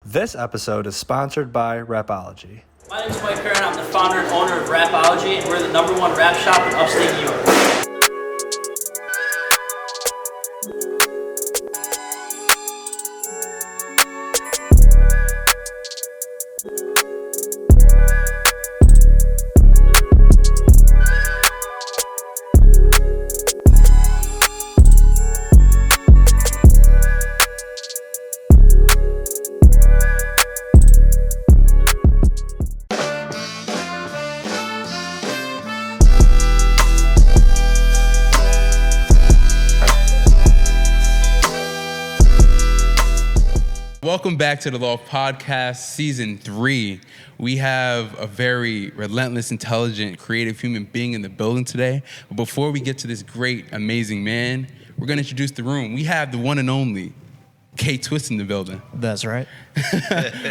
This episode is sponsored by Rapology. My name is Mike Curran. I'm the founder and owner of Rapology, and we're the #1 rap shop in upstate New York. Welcome back to the Loft Podcast, Season 3. We have a very relentless, intelligent, creative human being in the building today. But before we get to this great, amazing man, we're going to introduce the room. We have the one and only K-Twist in the building. That's right.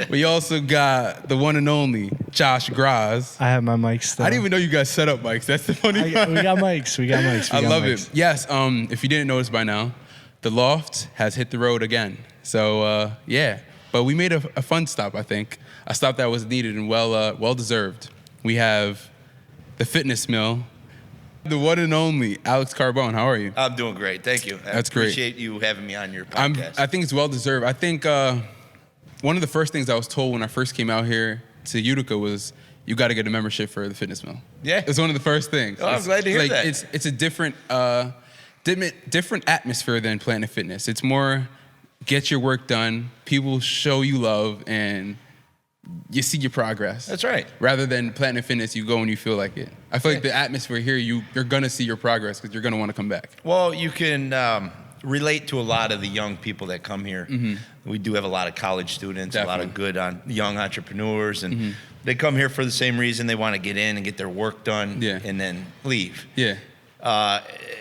We also got the one and only Josh Graz. I have my mics still. I didn't even know you guys set up mics. That's the funny part. We got mics. I love it. Yes, if you didn't notice by now, the Loft has hit the road again. So, yeah. But we made a fun stop, I think. A stop that was needed and well-deserved. We have the Fitness Mill, the one and only Alex Carbone. How are you? I'm doing great. Thank you. That's great. Appreciate you having me on your podcast. I think it's well-deserved. I think one of the first things I was told when I first came out here to Utica was, you got to get a membership for the Fitness Mill. Yeah. It's one of the first things. Oh, I'm glad to hear that. It's a different atmosphere than Planet Fitness. It's more get your work done, people show you love, and you see your progress. That's right. Rather than Planet Fitness, you go and you feel like it. I feel like the atmosphere here, you're gonna see your progress because you're gonna want to come back. Well, you can relate to a lot of the young people that come here. Mm-hmm. We do have a lot of college students, Definitely. A lot of good young entrepreneurs, and they come here for the same reason. They want to get in and get their work done, and then leave. Yeah.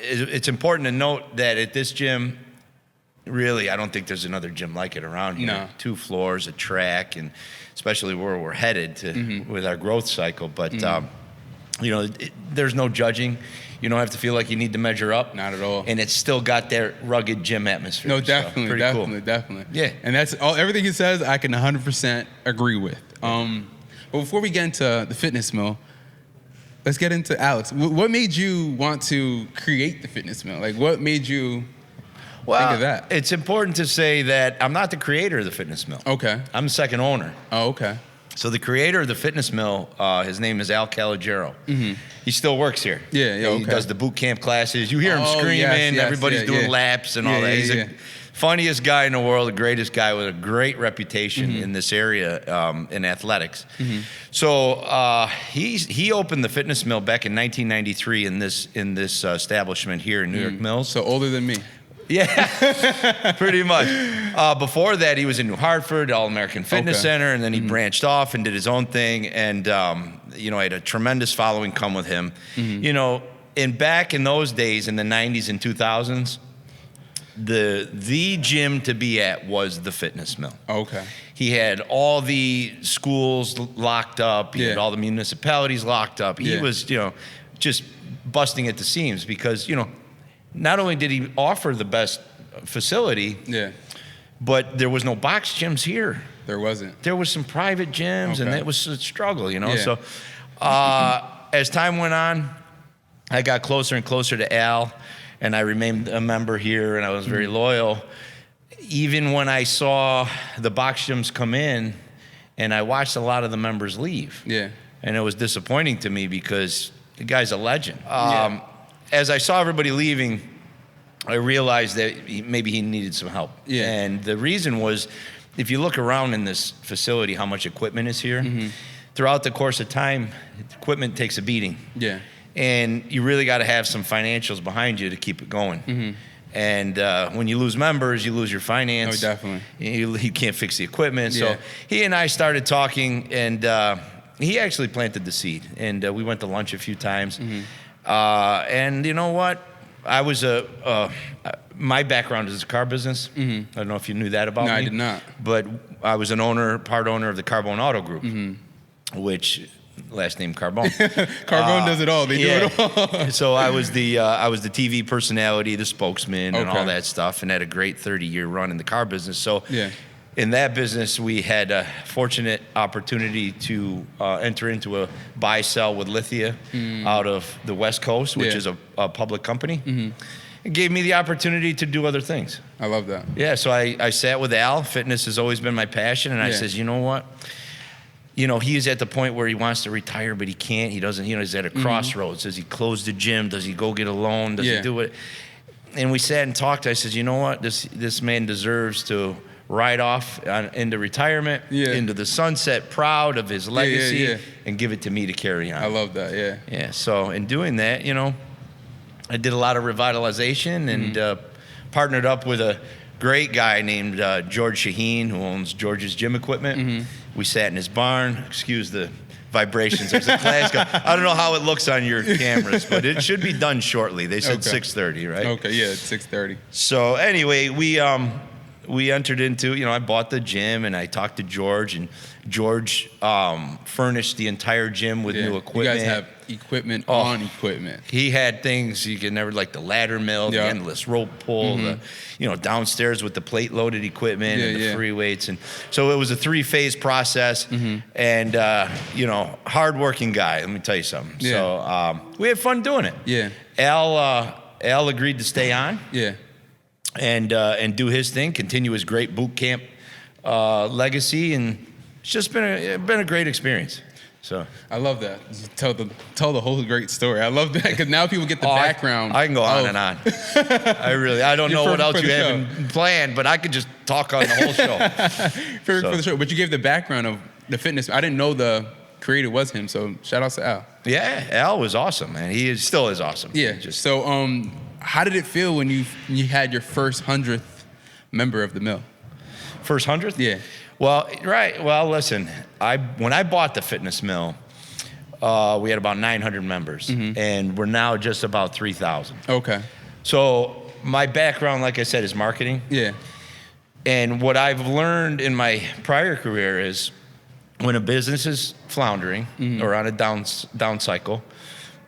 It's important to note that at this gym, really, I don't think there's another gym like it around here. No. 2 floors, a track, and especially where we're headed to with our growth cycle. But, there's no judging. You don't have to feel like you need to measure up. Not at all. And it's still got their rugged gym atmosphere. No, so definitely. Yeah. And that's everything he says, I can 100% agree with. But before we get into the Fitness Mill, let's get into Alex. What made you want to create the Fitness Mill? Like, what made you think of that? It's important to say that I'm not the creator of the Fitness Mill. Okay. I'm the second owner. Oh, okay. So the creator of the Fitness Mill, his name is Al Calogero. Mm-hmm. He still works here. Yeah, He okay. does the boot camp classes. You hear him screaming. Yes, Everybody's doing yeah. laps and all that. He's the funniest guy in the world, the greatest guy with a great reputation in this area in athletics. Mm-hmm. So he opened the Fitness Mill back in 1993 in this establishment here in New York Mills. So older than me. Yeah, pretty much. Before that, he was in New Hartford, All-American Fitness Center, and then he branched off and did his own thing, and had a tremendous following come with him. And back in those days, in the 90s and 2000s, the gym to be at was the Fitness Mill. Okay. He had all the schools locked up. He had all the municipalities locked up. He was, just busting at the seams because, not only did he offer the best facility, but there was no box gyms here. There wasn't. There was some private gyms, and it was a struggle, Yeah. So as time went on, I got closer and closer to Al, and I remained a member here, and I was very loyal. Even when I saw the box gyms come in, and I watched a lot of the members leave. Yeah. And it was disappointing to me because the guy's a legend. As I saw everybody leaving, I realized that maybe he needed some help. Yeah. And the reason was, if you look around in this facility, how much equipment is here, throughout the course of time, equipment takes a beating. Yeah. And you really got to have some financials behind you to keep it going. And when you lose members, you lose your finance. Oh, definitely. You can't fix the equipment. So he and I started talking, and he actually planted the seed. And we went to lunch a few times. And you know what? I was my background is the car business. I don't know if you knew that about me. No, I did not. But I was part owner of the Carbone Auto Group, which last name Carbone. Carbone does it all. They do it all. So I was the TV personality, the spokesman, and all that stuff, and had a great 30-year run in the car business. So in that business, we had a fortunate opportunity to enter into a buy-sell with Lithia out of the West Coast, which is a public company. It gave me the opportunity to do other things. I love that. Yeah, so I sat with Al. Fitness has always been my passion, and I says, you know what? You know, he's at the point where he wants to retire, but he can't. He doesn't, you know, he's at a crossroads. Does he close the gym? Does he go get a loan? Does he do it? And we sat and talked. I said, you know what? This man deserves to ride off into retirement, into the sunset, proud of his legacy, and give it to me to carry on. I love that, Yeah, so in doing that, you know, I did a lot of revitalization and partnered up with a great guy named George Shaheen, who owns George's Gym Equipment. We sat in his barn. Excuse the vibrations. There's a class going. I don't know how it looks on your cameras, but it should be done shortly. They said 6:30, right? Okay, yeah, it's 6:30. So anyway, we entered into, you know, I bought the gym and I talked to George, and George furnished the entire gym with new equipment. You guys have equipment on equipment. He had things you could never, like the ladder mill, the endless rope pull, the, you know, downstairs with the plate loaded equipment and the free weights. And so it was a 3-phase process and, you know, hardworking guy, let me tell you something. So we had fun doing it. Yeah. Al agreed to stay on. Yeah. And do his thing, continue his great boot camp legacy, and it's just been a great experience. So I love that. Tell the whole great story. I love that because now people get the background. I can go on and on. I don't know what else you have planned, but I could just talk on the whole show. For the show, but you gave the background of the fitness. I didn't know the creator was him, so shout out to Al. Yeah, Al was awesome, man. He still is awesome. Yeah. So how did it feel when you had your first 100th member of the mill? First 100th? Yeah. Well, right. Well, listen, when I bought the fitness mill, we had about 900 members, and we're now just about 3,000. Okay. So my background, like I said, is marketing. Yeah. And what I've learned in my prior career is when a business is floundering or on a down cycle,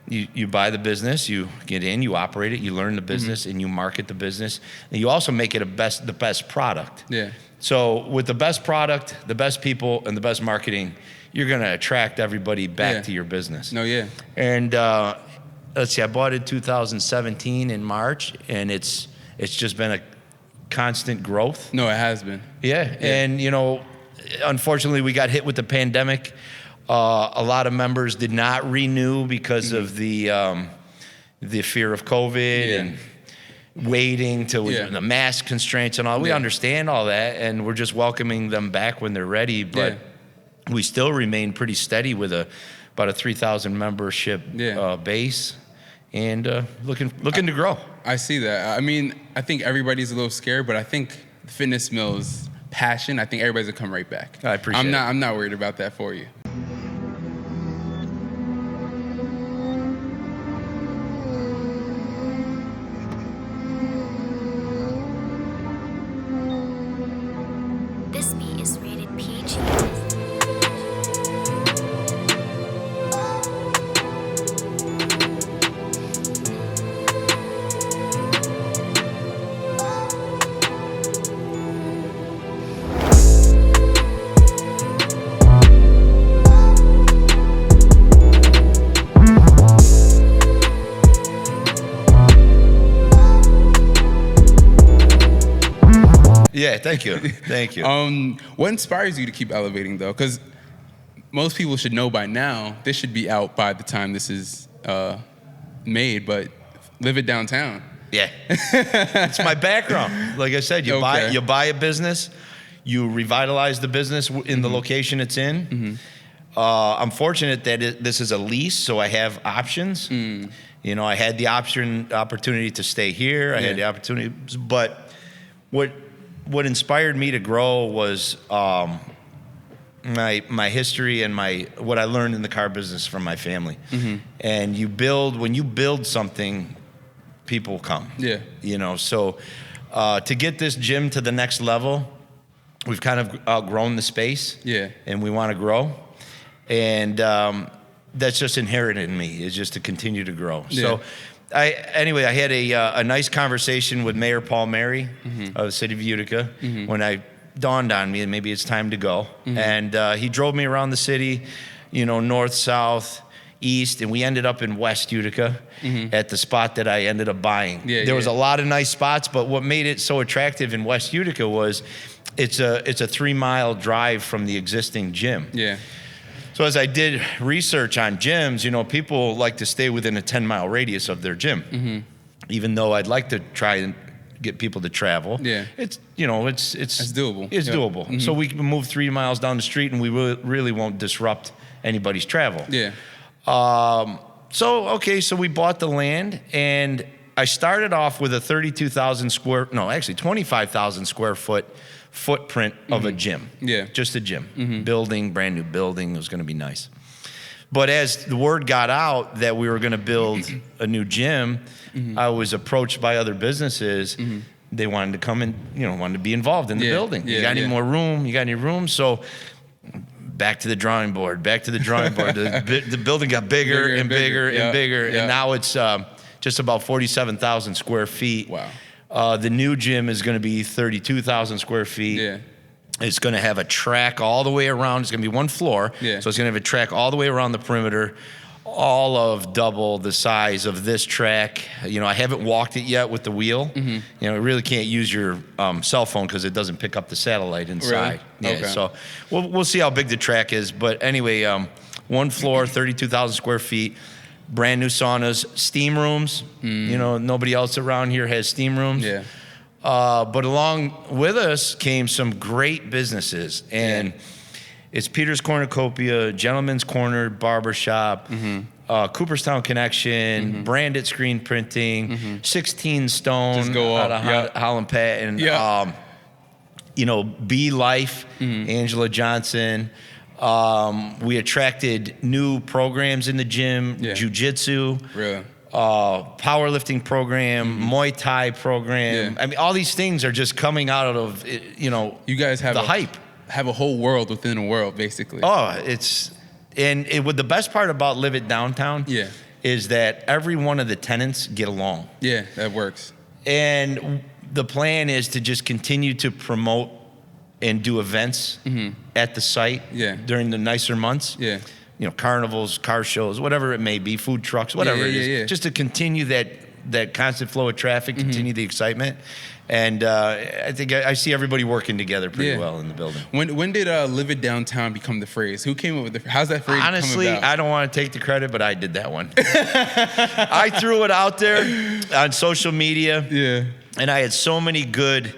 you buy the business, you get in, you operate it, you learn the business, and you market the business, and you also make it the best product. Yeah. So with the best product, the best people, and the best marketing, you're going to attract everybody back to your business. No, yeah. And let's see, I bought it 2017 in March, and it's just been a constant growth. No, it has been. Yeah. And you know, unfortunately, we got hit with the pandemic. A lot of members did not renew because of the fear of COVID and waiting till the mask constraints and all. We understand all that, and we're just welcoming them back when they're ready. But we still remain pretty steady with about a 3,000 membership base, and looking to grow. I see that. I mean, I think everybody's a little scared, but I think the fitness mill's passion, I think everybody's gonna come right back. I appreciate it. I'm not worried about that for you. This beat is rated PG. Yeah, thank you. Thank you. What inspires you to keep elevating, though? Because most people should know by now. This should be out by the time this is made, but Liveit Downtown. Yeah. It's my background. Like I said, you buy a business, you revitalize the business in the location it's in. I'm fortunate that this is a lease, so I have options. You know, I had the opportunity to stay here. I had the opportunity, but what inspired me to grow was my history and what I learned in the car business from my family. And when you build something, people come. Yeah. You know, so to get this gym to the next level, we've kind of outgrown the space. Yeah. And we want to grow. And that's just inherent in me, is just to continue to grow. Yeah. So I had a nice conversation with Mayor Paul Mary of the city of Utica when I dawned on me that maybe it's time to go. And he drove me around the city, north, south, east, and we ended up in West Utica at the spot that I ended up buying. There was a lot of nice spots, but what made it so attractive in West Utica was it's a 3-mile drive from the existing gym. Yeah. So as I did research on gyms, people like to stay within a 10-mile radius of their gym. Even though I'd like to try and get people to travel. Yeah. It's doable. It's doable. So we can move 3 miles down the street and we really won't disrupt anybody's travel. Yeah. So we bought the land, and I started off with a 25,000 square foot footprint of a gym. Yeah. Just a gym. Building, brand new building. It was going to be nice. But as the word got out that we were going to build a new gym, I was approached by other businesses. They wanted to come and, wanted to be involved in the building. You got any more room? You got any room? So back to the drawing board. The building got bigger and bigger and bigger. And now it's just about 47,000 square feet. Wow. The new gym is going to be 32,000 square feet. Yeah. It's going to have a track all the way around. It's going to be one floor. Yeah. So it's going to have a track all the way around the perimeter, all of double the size of this track. I haven't walked it yet with the wheel. You really can't use your cell phone because it doesn't pick up the satellite inside. Really? Yeah. Okay. So we'll see how big the track is. But anyway, one floor, 32,000 square feet, brand new saunas, steam rooms. Nobody else around here has steam rooms. Yeah. But along with us came some great businesses, and it's Peter's Cornucopia, Gentleman's Corner Barbershop, Cooperstown Connection, Branded Screen Printing, 16 Stone out of Holland Patton, Be Life, Angela Johnson. We attracted new programs in the gym, jiu-jitsu. Really? Powerlifting program, Muay Thai program. I mean, all these things are just coming out of, you guys have the hype. Have a whole world within a world, basically. With the best part about Liveit Downtown is that every one of the tenants get along. Yeah, that works. And the plan is to just continue to promote and do events at the site during the nicer months. Yeah. Carnivals, car shows, whatever it may be, food trucks, whatever it is, just to continue that constant flow of traffic, continue the excitement. And I think I see everybody working together pretty well in the building. When did Liveit Downtown become the phrase? Who came up with the how's that phrase Honestly, come about? I don't want to take the credit, but I did that one. I threw it out there on social media. Yeah. And I had so many good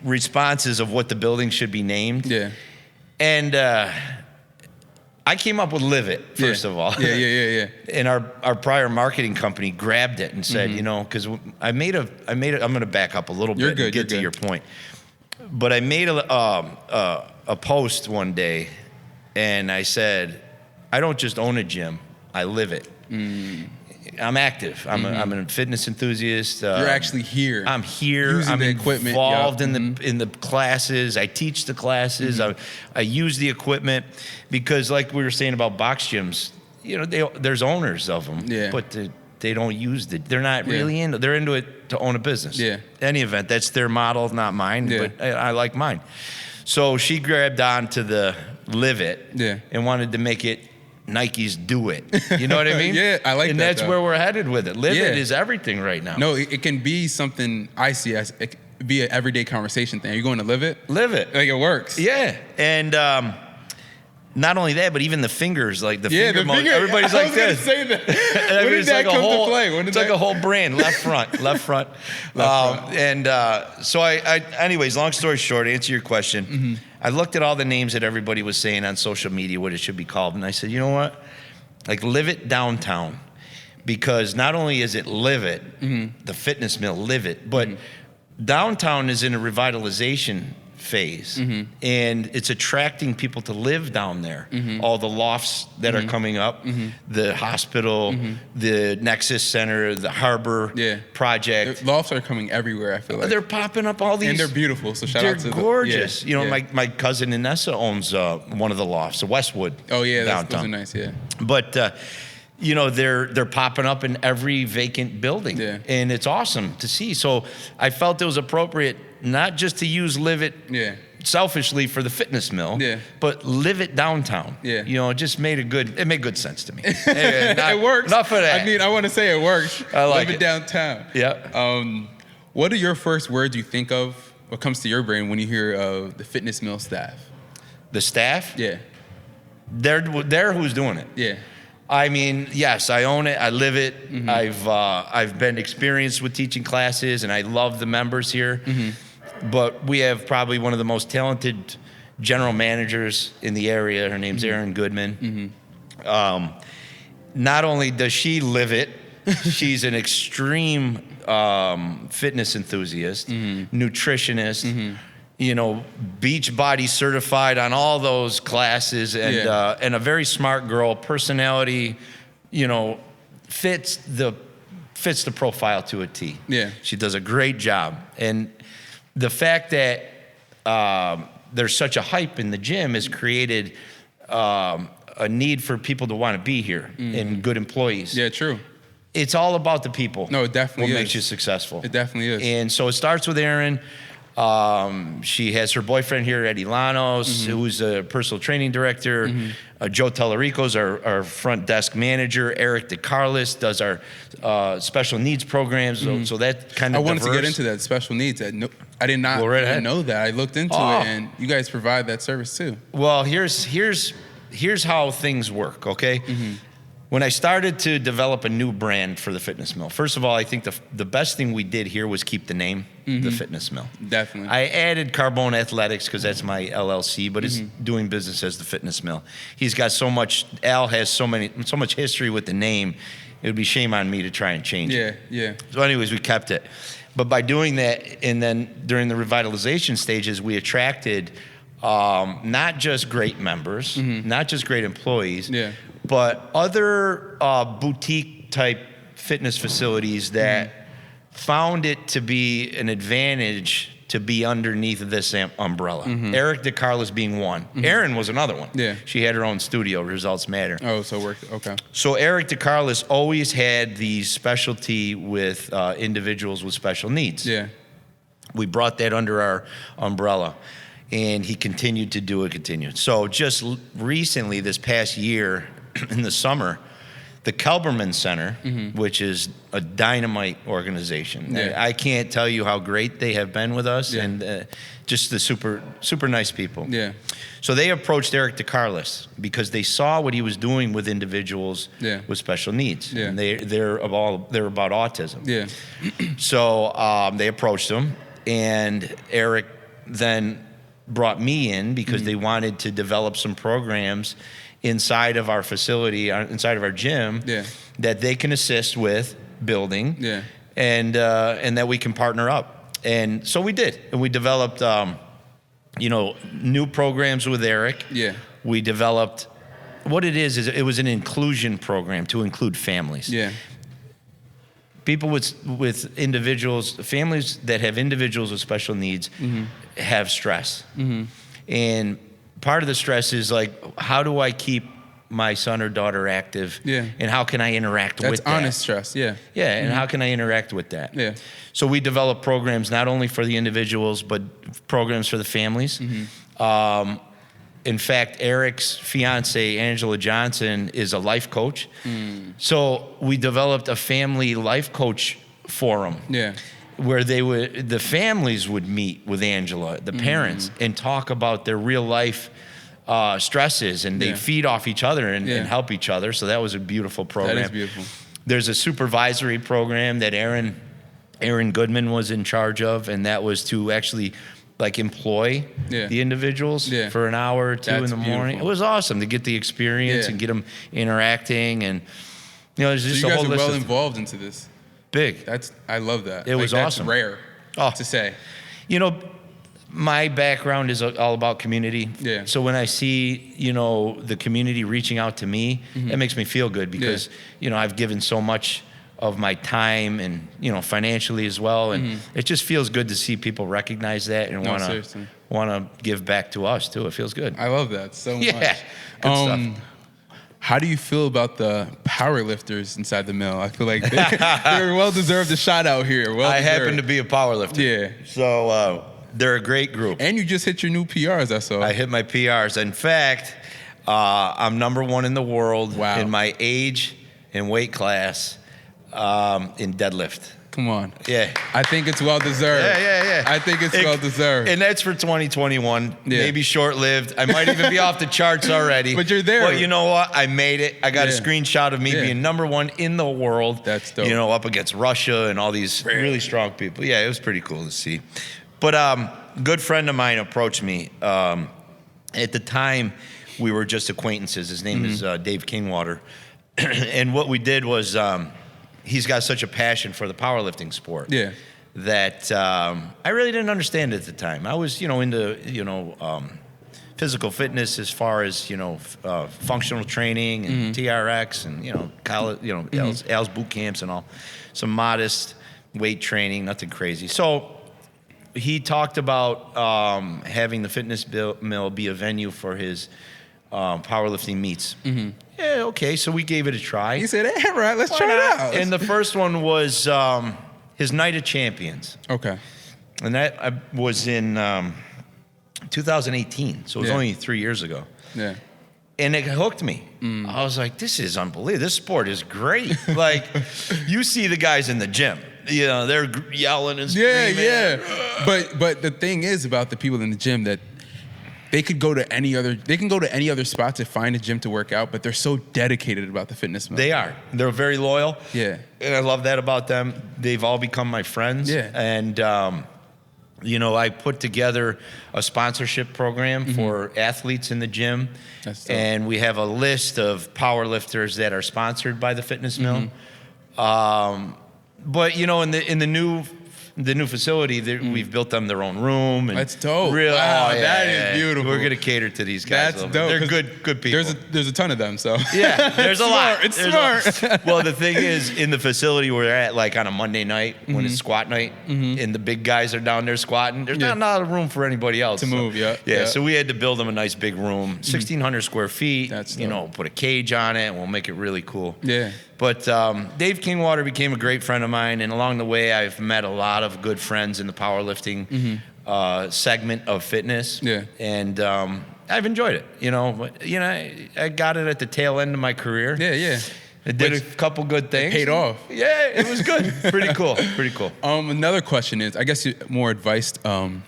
responses of what the building should be named. Yeah. And I came up with Liveit, first of all. Yeah. And our prior marketing company grabbed it and said, because I'm going to back up a little bit and get to your point. But I made a post one day, and I said, I don't just own a gym, I live it. I'm active. I'm a fitness enthusiast. You're actually here. I'm here. Using I'm the equipment. Involved in the classes. I teach the classes. I use the equipment because, like we were saying about box gyms, there's owners of them, but they don't use it. They're not really into. They're into it to own a business. Yeah. Any event, that's their model, not mine. Yeah. But I like mine. So she grabbed on to the Liveit and wanted to make it Nike's do it. You know what I mean? Yeah, I like that. And that's where we're headed with it. Liveit is everything right now. No, it can be something I see as it could be an everyday conversation thing. Are you going to Liveit? Liveit. Like it works. Yeah. And not only that, but even the fingers, like the finger motion. Everybody's like this. I was going to say that. When did that come to play? It's like a whole brand. Left front. And so anyways, long story short, to answer your question, I looked at all the names that everybody was saying on social media, what it should be called. And I said, you know what? Like Liveit Downtown. Because not only is it Liveit, the fitness mill Liveit, but downtown is in a revitalization phase. And it's attracting people to live down there. All the lofts that are coming up, the hospital, the Nexus Center, the Harbor project. The lofts are coming everywhere, I feel like. They're popping up all these. And they're beautiful, so shout out to them. They're gorgeous. My cousin Inessa owns one of the lofts, the Westwood. Oh, yeah, downtown. Those are nice, yeah. But, they're popping up in every vacant building. Yeah. And it's awesome to see. So I felt it was appropriate not just to use Liveit Yeah. selfishly for the fitness mill, Yeah. but Liveit Downtown. Yeah. You know, it made good sense to me. It works. Enough of that. I mean, I want to say it works. I like Liveit it. Downtown. Yeah. What are your first words you think of? What comes to your brain when you hear the fitness mill staff? The staff, Yeah. they're who's doing it. Yeah. I mean, yes, I own it. I live it. Mm-hmm. I've been experienced with teaching classes, and I love the members here. Mm-hmm. But we have probably one of the most talented general managers in the area. Her name's Erin Goodman. Not only does she live it, she's an extreme fitness enthusiast, nutritionist. You know, Beachbody certified on all those classes, and a very smart girl. Personality, you know, fits the profile to a T. Yeah. She does a great job, and the fact that there's such a hype in the gym has created a need for people to want to be here and good employees. Yeah, true. It's all about the people. No, it definitely what is. makes you successful. It definitely is. And so it starts with Erin. She has her boyfriend here, Eddie Lanos, who's a personal training director. Joe Tellerico's our front desk manager. Eric DeCarlis does our special needs programs. So that kind of I wanted to get diverse. into that special needs. I did not Go right ahead. know that. I looked into Oh. it, and you guys provide that service too. Well, here's how things work, okay? When I started to develop a new brand for the Fitness Mill, first of all, I think the best thing we did here was keep the name, the Fitness Mill. Definitely. I added Carbone Athletics because that's my LLC, but it's doing business as the Fitness Mill. He's got so much, Al has so much history with the name, it would be shame on me to try and change it. Yeah. So anyways, we kept it. But by doing that, and then during the revitalization stages, we attracted not just great members, not just great employees, Yeah. but other boutique type fitness facilities that found it to be an advantage to be underneath this umbrella. Eric DeCarlis being one. Erin was another one. Yeah. She had her own studio, Results Matter. Oh, so it worked. Okay. So Eric DeCarlis always had the specialty with individuals with special needs. Yeah. We brought that under our umbrella, and he continued to do it. So just recently, this past year, in the summer, the Kelberman Center, which is a dynamite organization. Yeah. I can't tell you how great they have been with us, Yeah. and just the super nice people. Yeah. So they approached Eric DeCarlis because they saw what he was doing with individuals Yeah. with special needs. Yeah. And they're about autism. Yeah. So they approached him, and Eric then brought me in because they wanted to develop some programs inside of our facility, inside of our gym, Yeah. that they can assist with building, Yeah. and that we can partner up. And so we did, and we developed, new programs with Eric. Yeah. We developed. What it is it was an inclusion program to include families. Yeah. People with individuals, families that have individuals with special needs have stress. And part of the stress is like, how do I keep my son or daughter active? Yeah. And how can I interact That's with that? honest stress. Yeah. Yeah, and how can I interact with that? Yeah. So we develop programs not only for the individuals, but programs for the families. In fact, Eric's fiance, Angela Johnson, is a life coach. So we developed a family life coach forum. Yeah. Where the families would meet with Angela, the parents, and talk about their real life stresses, and they Yeah. feed off each other and Yeah. help each other. So that was a beautiful program. That is beautiful. There's a supervisory program that Erin Goodman was in charge of, and that was to actually employ Yeah. the individuals Yeah. for an hour or two That's in the morning. beautiful. It was awesome to get the experience Yeah. and get them interacting, and there's So just you a guys whole are list well of involved into this. big. I love that. It was that's awesome. rare Oh. to say. My background is all about community. Yeah. So when I see, the community reaching out to me, that makes me feel good because, I've given so much of my time and, financially as well. And it just feels good to see people recognize that and No, want seriously. to give back to us too. It feels good. I love that so Yeah. much. Good stuff. How do you feel about the powerlifters inside the mill? I feel like they're well deserved a shout out here. Well, I happen to be a powerlifter. Yeah. So they're a great group. And you just hit your new PRs, I saw. I hit my PRs. In fact, I'm #1 in the world in my age and weight class in deadlift. Come on. Yeah. I think it's well deserved. Yeah. I think it's well deserved. And that's for 2021. Yeah. Maybe short-lived. I might even be off the charts already. But you're there. But you know what? I made it. I got a Yeah. screenshot of me being #1 in the world. That's dope. You know, up against Russia and all these really strong people. Yeah, it was pretty cool to see. But a good friend of mine approached me. At the time, we were just acquaintances. His name is Dave Kingwater. And what we did was he's got such a passion for the powerlifting sport. Yeah. That I really didn't understand at the time. I was, into, physical fitness as far as, functional training and TRX and, college, Al's boot camps and all. Some modest weight training, nothing crazy. So he talked about having the fitness mill be a venue for his powerlifting meets. Yeah, okay, so we gave it a try. He said, hey, right, let's try it out. And the first one was his Night of Champions. Okay. And that was in 2018, so it was only 3 years ago. Yeah. And it hooked me. I was like, this is unbelievable. This sport is great. Like, you see the guys in the gym. They're yelling and screaming. Yeah. But the thing is about the people in the gym that they can go to any other spot to find a gym to work out, but they're so dedicated about the fitness mill. They are. They're very loyal. Yeah. And I love that about them. They've all become my friends. Yeah. And, I put together a sponsorship program for athletes in the gym. That's dope. And we have a list of powerlifters that are sponsored by the fitness mill. But, in the new facility, we've built them their own room. And That's dope. Really, Wow, that is beautiful. We're going to cater to these guys. That's a little dope. bit. They're good people. There's a ton of them, so. Yeah, there's a lot. It's There's smart. Well, the thing is, in the facility we're at, like on a Monday night when it's squat night, and the big guys are down there squatting, there's not a lot of room for anybody else To move, yeah. Yeah, so we had to build them a nice big room, 1,600 square feet. That's dope. Put a cage on it, and we'll make it really cool. Yeah. But Dave Kingwater became a great friend of mine, and along the way, I've met a lot of good friends in the powerlifting segment of fitness. Yeah. And I've enjoyed it. I got it at the tail end of my career. Yeah. I did a couple good things. Paid off. Yeah, it was good. Pretty cool. Pretty cool. Another question is, I guess more advice. What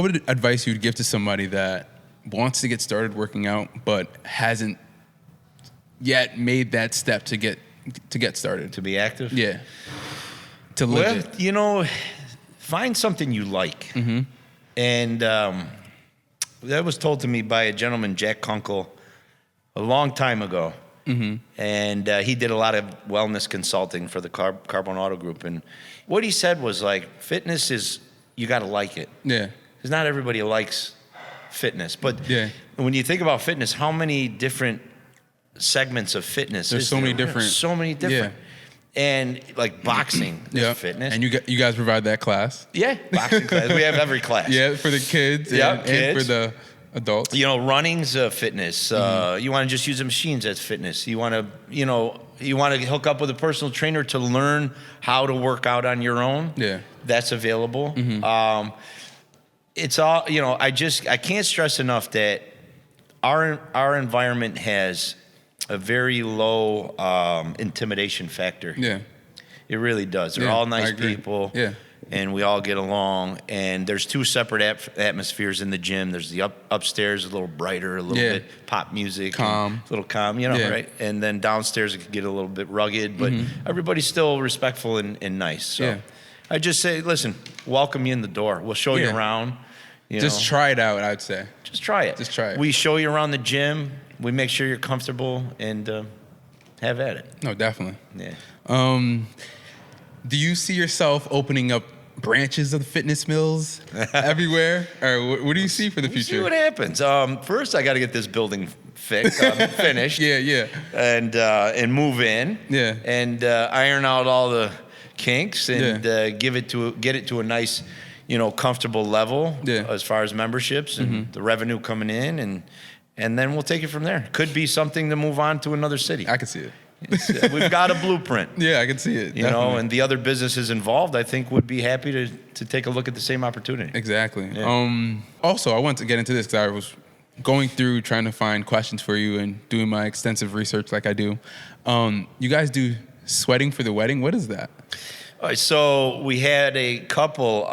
would advice you'd give to somebody that wants to get started working out but hasn't yet made that step to get started? To be active? Yeah. To live it. Well, find something you like. And that was told to me by a gentleman, Jack Kunkel, a long time ago. And he did a lot of wellness consulting for the Carbone Auto Group. And what he said was like, fitness is, you got to like it. Yeah. Because not everybody likes fitness. But Yeah. when you think about fitness, how many different segments of fitness? There's so many different. So many different. And like boxing is fitness. And you guys provide that class? Yeah, boxing class. We have every class. Yeah, for the kids and for the adults. Running's fitness. You want to just use the machines as fitness. You want to hook up with a personal trainer to learn how to work out on your own. Yeah. That's available. It's all, I can't stress enough that our environment has a very low intimidation factor. Yeah. It really does. They're Yeah, all I nice agree. people. Yeah. And we all get along. And there's two separate atmospheres in the gym. There's the upstairs, a little brighter, a little bit pop music. Calm. A little calm, Yeah. right? And then downstairs it could get a little bit rugged, but everybody's still respectful and nice. So Yeah. I just say, listen, welcome you in the door. We'll show you Yeah. around. Just try it out, I'd say. Just try it. Just try it. We show you around the gym. We make sure you're comfortable and have at it. No, definitely. Yeah. Do you see yourself opening up branches of the fitness mills everywhere? Or what do you see for the We'll future? see what happens. First, I got to get this building finished. Yeah. And move in. Yeah. And iron out all the kinks and get it to a nice, comfortable level Yeah. as far as memberships and the revenue coming in and then we'll take it from there. Could be something to move on to another city. I can see it. We've got a blueprint. Yeah, I can see it. You know, and the other businesses involved, I think, would be happy to take a look at the same opportunity. Exactly. Yeah. Also, I want to get into this because I was going through trying to find questions for you and doing my extensive research like I do. You guys do sweating for the wedding. What is that? So we had a couple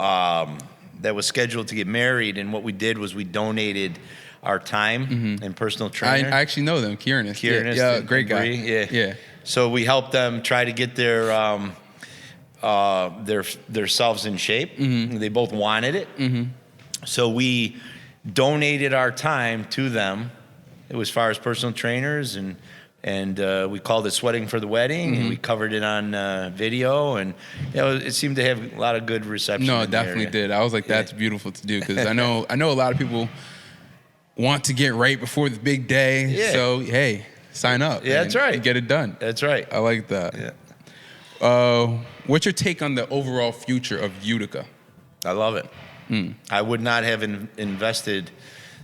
that was scheduled to get married, and what we did was we donated our time and personal trainer. I actually know them, Kieran. Yeah, great guy. Yeah. So we helped them try to get their selves in shape. They both wanted it. So we donated our time to them. It was as far as personal trainers, and we called it Sweating for the Wedding, and we covered it on video, and it seemed to have a lot of good reception. No, it definitely did. I was like, that's beautiful to do, because I know a lot of people want to get right before the big day. Yeah. So hey, sign up. Yeah, that's right. Get it done. That's right. I like that. Yeah. What's your take on the overall future of Utica? I love it. I would not have invested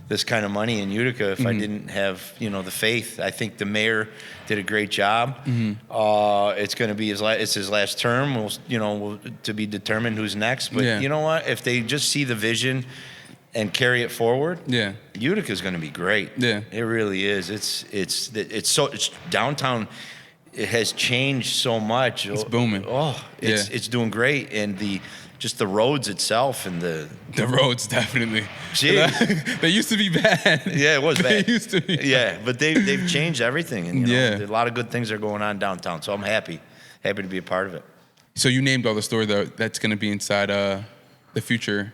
this kind of money in Utica if I didn't have, the faith. I think the mayor did a great job. It's going to be his last term. We'll to be determined who's next. But you know what? If they just see the vision and carry it forward, Utica's going to be great. Yeah, it really is. It's downtown. It has changed so much. It's booming. It's doing great, and the roads itself and the roads definitely. Gee. They used to be bad. Yeah, it was bad. They used to be. Yeah, but they've changed everything, and a lot of good things are going on downtown. So I'm happy to be a part of it. So you named all the stores that's going to be inside the future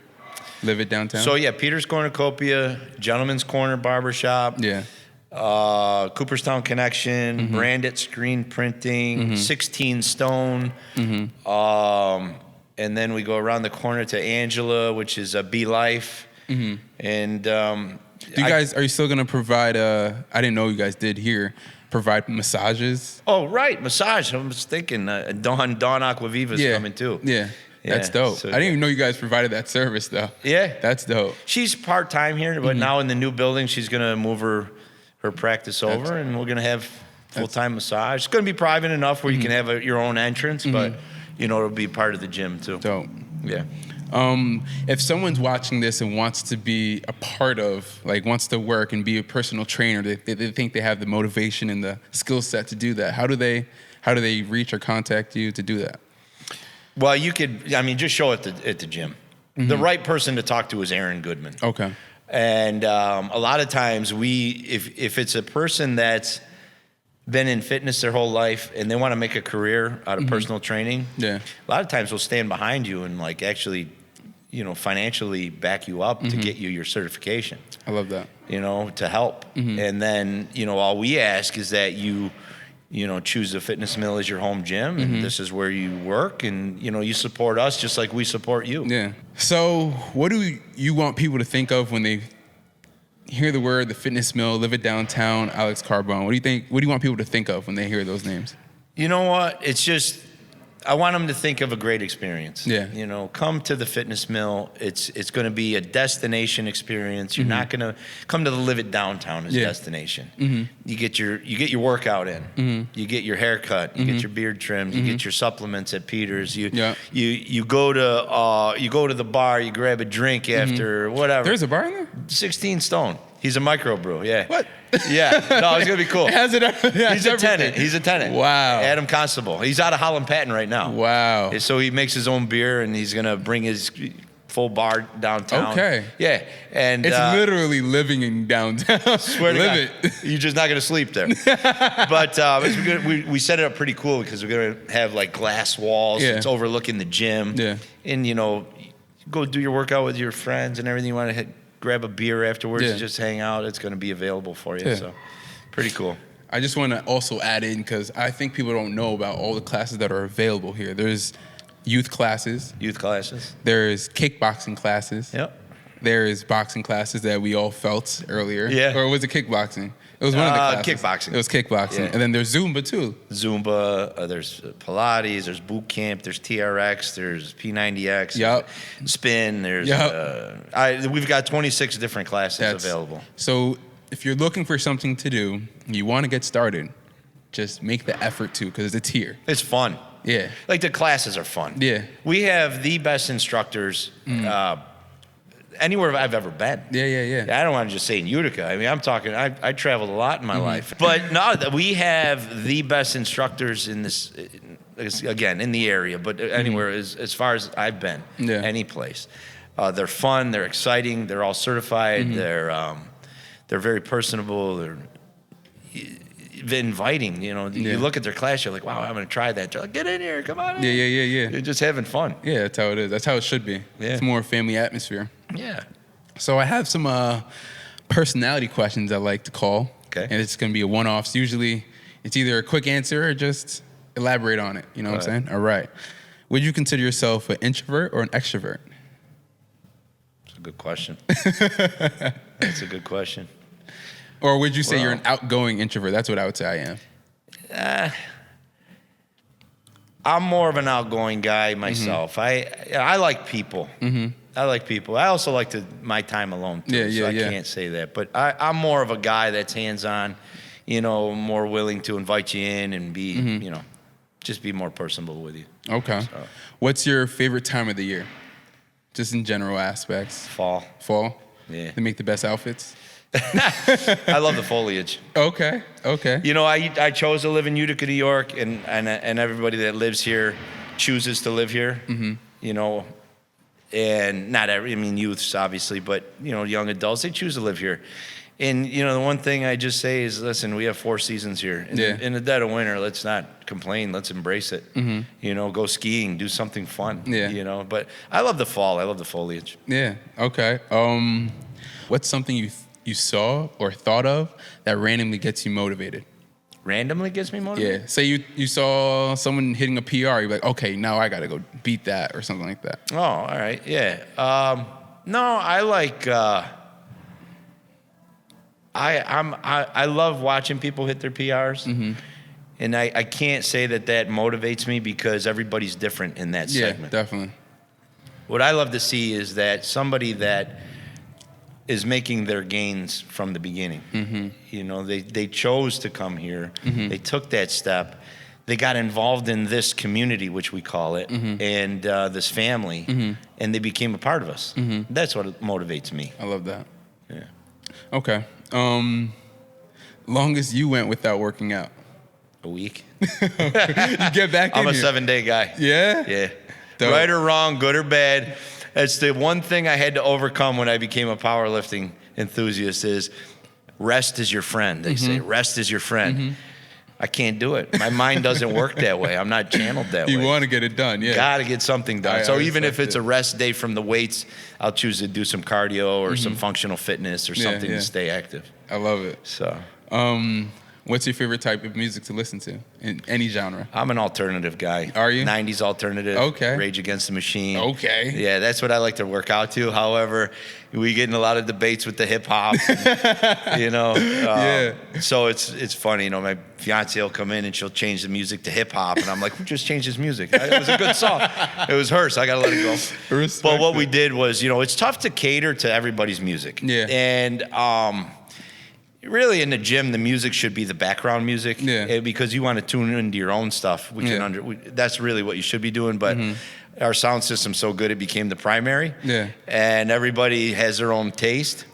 Liveit Downtown. So Peter's Cornucopia, Gentleman's Corner Barbershop. Yeah. Cooperstown Connection, Brandit Screen Printing, 16 Stone. And then we go around the corner to Angela, which is a Be Life. And are you still going to provide, I didn't know you guys did here, provide massages? Oh, right, massage. I was thinking Dawn Aquaviva's coming too. Yeah. That's dope. So, I didn't even know you guys provided that service, though. Yeah. That's dope. She's part-time here, but now in the new building, she's going to move her practice over, and we're going to have full-time massage. It's going to be private enough where you can have your own entrance, but, it'll be part of the gym, too. Dope. Yeah. If someone's watching this and wants to be a part of, wants to work and be a personal trainer, they think they have the motivation and the skill set to do that, how do they reach or contact you to do that? Well, you could, just show it at the gym. The right person to talk to is Aaron Goodman. Okay. And a lot of times if it's a person that's been in fitness their whole life and they want to make a career out of personal training, a lot of times we'll stand behind you and actually, financially back you up to get you your certification. I love that. To help. And then, all we ask is that you choose the fitness mill as your home gym, and this is where you work, and, you support us just like we support you. Yeah. So what do you want people to think of when they hear the word, the fitness mill, Liveit Downtown, Alex Carbone? What do you want people to think of when they hear those names? You know what? It's just, I want them to think of a great experience. Yeah. Come to the fitness mill. It's going to be a destination experience. You're not going to come to the Liveit Downtown as a destination. You get your workout in. You get your haircut. You get your beard trimmed. You get your supplements at Peter's. You go to the bar. You grab a drink after whatever. There's a bar in there? 16 Stone. He's a microbrew. Yeah. What? Yeah. No, it's gonna be cool. He's a tenant. He's a tenant. Wow. Adam Constable. He's out of Holland Patton right now. Wow. So he makes his own beer, and he's gonna bring his full bar downtown. Okay. Yeah. And it's literally living in downtown. Swear to God. You're just not gonna sleep there. But we set it up pretty cool because we're gonna have glass walls. Yeah. It's overlooking the gym. Yeah. And go do your workout with your friends and everything. You want to grab a beer afterwards and just hang out. It's going to be available for you. So pretty cool. I just want to also add in, because I think people don't know about all the classes that are available here. There's youth classes. There's kickboxing classes. Yep. There's boxing classes that we all felt earlier. Yeah. Or was it kickboxing? It was one of the classes. Kickboxing. It was kickboxing. Yeah. And then there's Zumba, too. Zumba, there's Pilates, there's boot camp, there's TRX, there's P90X, Yep. spin, there's... we've got 26 different classes available. So if you're looking for something to do, you want to get started, just make the effort to, because it's here. It's fun. Yeah. Like the classes are fun. Yeah. We have the best instructors anywhere I've ever been. Yeah. I don't want to just say in Utica. I mean, I'm talking, I traveled a lot in my life. But no, we have the best instructors in this, again, in the area, but anywhere as far as I've been, any place. They're fun, they're exciting, they're all certified, they're very personable, they're inviting, you know. You look at their class, you're like, wow, I'm going to try that. They're like, get in here, come on in. Yeah. You're just having fun. Yeah, that's how it is. That's how it should be. Yeah. It's more family atmosphere. Yeah. So I have some personality questions I like to call. Okay. And it's going to be a one-off. So usually it's either a quick answer or just elaborate on it. You know what I'm saying? All right. Would you consider yourself an introvert or an extrovert? That's a good question. That's a good question. Or would you say you're an outgoing introvert? That's what I would say I am. I'm more of an outgoing guy myself. I like people. I like people. I also like my time alone too. So I can't say that. But I'm more of a guy that's hands-on, you know, more willing to invite you in and be, you know, just be more personable with you. Okay. So. What's your favorite time of the year? Just in general aspects. Fall. Fall? Yeah. They make the best outfits? I love the foliage. Okay. You know, I chose to live in Utica, New York, and everybody that lives here chooses to live here. You know, and not every, I mean, youths obviously, but you know, young adults, they choose to live here. And you know, the one thing I just say is, listen, we have 4 seasons here. In the dead of winter, let's not complain. Let's embrace it. You know, go skiing, do something fun. You know, but I love the fall. I love the foliage. Yeah. Okay. What's something you saw or thought of that randomly gets you motivated? Randomly gets me motivated? Yeah. Say you saw someone hitting a PR, you're like, okay, now I got to go beat that or something like that. Oh, all right. Yeah. No, I like, I love watching people hit their PRs. And I can't say that motivates me because everybody's different in that segment. Yeah, definitely. What I love to see is that somebody that is making their gains from the beginning. You know, they chose to come here. They took that step. They got involved in this community, which we call it, and this family, and they became a part of us. That's what motivates me. I love that. Yeah. Okay. Longest you went without working out? A week. You get back in I'm a here. 7-day guy. Yeah? Yeah. Dope. Right or wrong, good or bad. It's the one thing I had to overcome when I became a powerlifting enthusiast is rest is your friend. They say rest is your friend. I can't do it. My mind doesn't work that way. I'm not channeled that way. You want to get it done, yeah. Got to get something done. So even if it's it. a rest day from the weights, I'll choose to do some cardio or some functional fitness or something to stay active. I love it. So, what's your favorite type of music to listen to in any genre? I'm an alternative guy. Are you? 90s alternative. Okay. Rage Against the Machine. Okay. Yeah, that's what I like to work out to. However, we get in a lot of debates with the hip hop. You know. So it's funny. You know, my fiance will come in and she'll change the music to hip hop, and I'm like, who just changed his music? It was a good song. It was her, so I gotta let it go. Respect but what we did was, you know, it's tough to cater to everybody's music. Yeah. And really, in the gym, the music should be the background music, because you want to tune into your own stuff. That's really what you should be doing. But our sound system's so good, it became the primary. Yeah. And everybody has their own taste.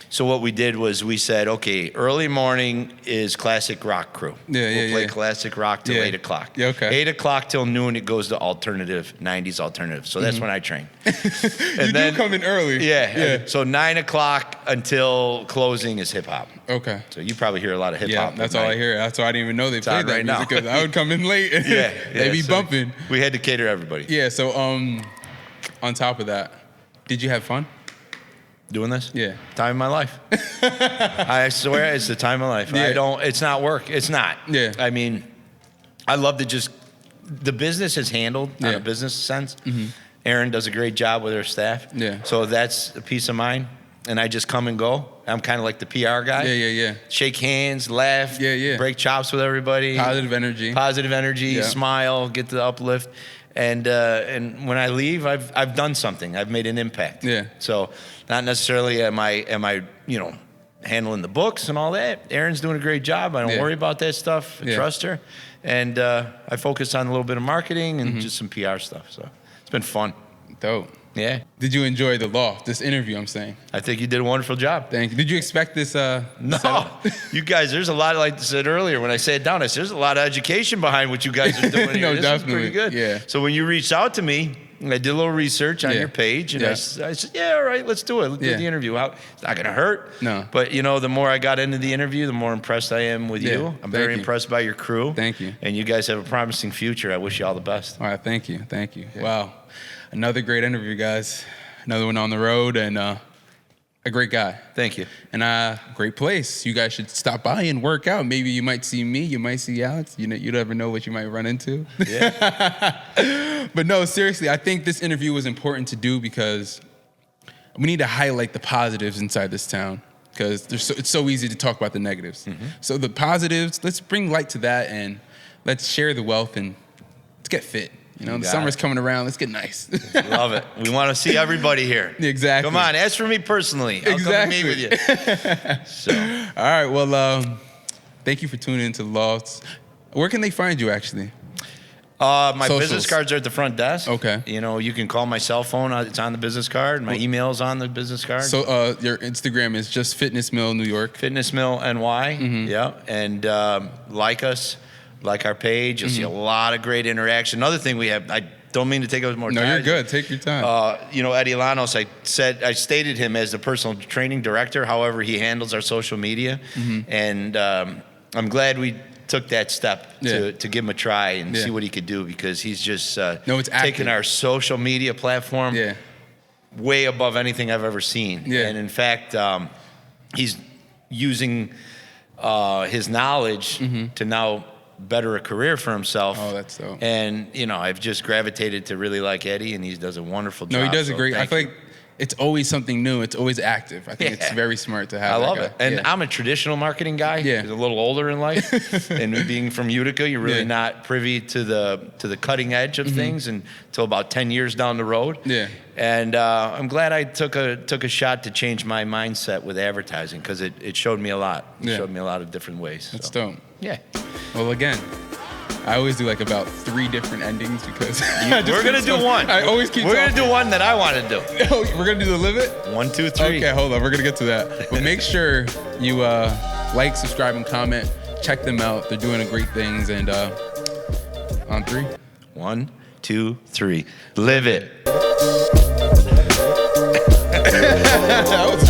So what we did was we said, okay, early morning is classic rock crew. We'll play classic rock till 8 o'clock. Yeah, okay. 8 o'clock till noon, it goes to alternative, 90s alternative. So that's when I train. And then, do come in early. Yeah. So 9 o'clock until closing is hip hop. Okay. So you probably hear a lot of hip hop. Yeah, that's all I hear. That's why I didn't even know they played that right music, because I would come in late. They be bumping. We had to cater everybody. Yeah. So on top of that, did you have fun doing this? Yeah. Time of my life. I swear it's the time of life. Yeah. It's not work. It's not. Yeah. I mean, I love to the business is handled on a business sense. Erin does a great job with her staff. Yeah. So that's a peace of mind. And I just come and go. I'm kind of like the PR guy. Yeah. Shake hands, laugh, break chops with everybody. Positive energy. Smile, get the uplift. And when I leave, I've done something. I've made an impact. Yeah. So not necessarily am I handling the books and all that. Erin's doing a great job. I don't worry about that stuff. I trust her. And I focus on a little bit of marketing and just some PR stuff. So it's been fun. Dope. Yeah. Did you enjoy the Loft, this interview, I'm saying? I think you did a wonderful job. Thank you. Did you expect this? No. You guys, there's a lot, like I said earlier, when I sat down, I said, there's a lot of education behind what you guys are doing here. No, this definitely. is pretty good. Yeah. So when you reached out to me, I did a little research on your page, and I said, yeah, all right, let's do it. Let's do the interview. It's not going to hurt. No. But, the more I got into the interview, the more impressed I am with you. I'm very impressed by your crew. Thank you. And you guys have a promising future. I wish you all the best. All right, thank you. Thank you. Yeah. Wow. Another great interview, guys. Another one on the road, and a great guy. Thank you. And a great place. You guys should stop by and work out. Maybe you might see me. You might see Alex. You never know what you might run into. Yeah. But no, seriously, I think this interview was important to do because we need to highlight the positives inside this town because it's so easy to talk about the negatives. Mm-hmm. So the positives, let's bring light to that and let's share the wealth and let's get fit. The summer's coming around. Let's get nice. Love it. We want to see everybody here. Exactly. Come on, ask for me personally. I'll come meet with you. So. All right. Well, thank you for tuning into Lofts. Where can they find you, actually? My Socials. business cards are at the front desk. Okay. You can call my cell phone. It's on the business card. My email's on the business card. So your Instagram is just Fitness Mill New York. Fitness Mill NY. Mm-hmm. Yeah. And like us. Like our page, you'll see a lot of great interaction. Another thing we have, I don't mean to take up more time. No, you're good. Take your time. Eddie Lanos, I stated him as the personal training director. However, he handles our social media, and I'm glad we took that step to give him a try and see what he could do because he's just it's taken our social media platform way above anything I've ever seen. Yeah. And in fact, he's using his knowledge to now better a career for himself. Oh, that's dope. And, I've just gravitated to really like Eddie, and he does a wonderful job. No, he does a so great. I feel like it's always something new. It's always active. I think it's very smart to have. I that love guy. it. And I'm a traditional marketing guy. Yeah. He's a little older in life. And being from Utica, you're really not privy to the cutting edge of things until about 10 years down the road. Yeah. And I'm glad I took a shot to change my mindset with advertising because it showed me a lot. It showed me a lot of different ways. That's dope. Yeah. Well, again, I always do like about 3 different endings because we're gonna do one. I always keep. We're gonna do one that I want to do. We're gonna do the Liveit. 1, 2, 3. Okay, hold on. We're gonna get to that. But make sure you like, subscribe, and comment. Check them out. They're doing great things. And on 3. 1, 2, 3. Live it. That was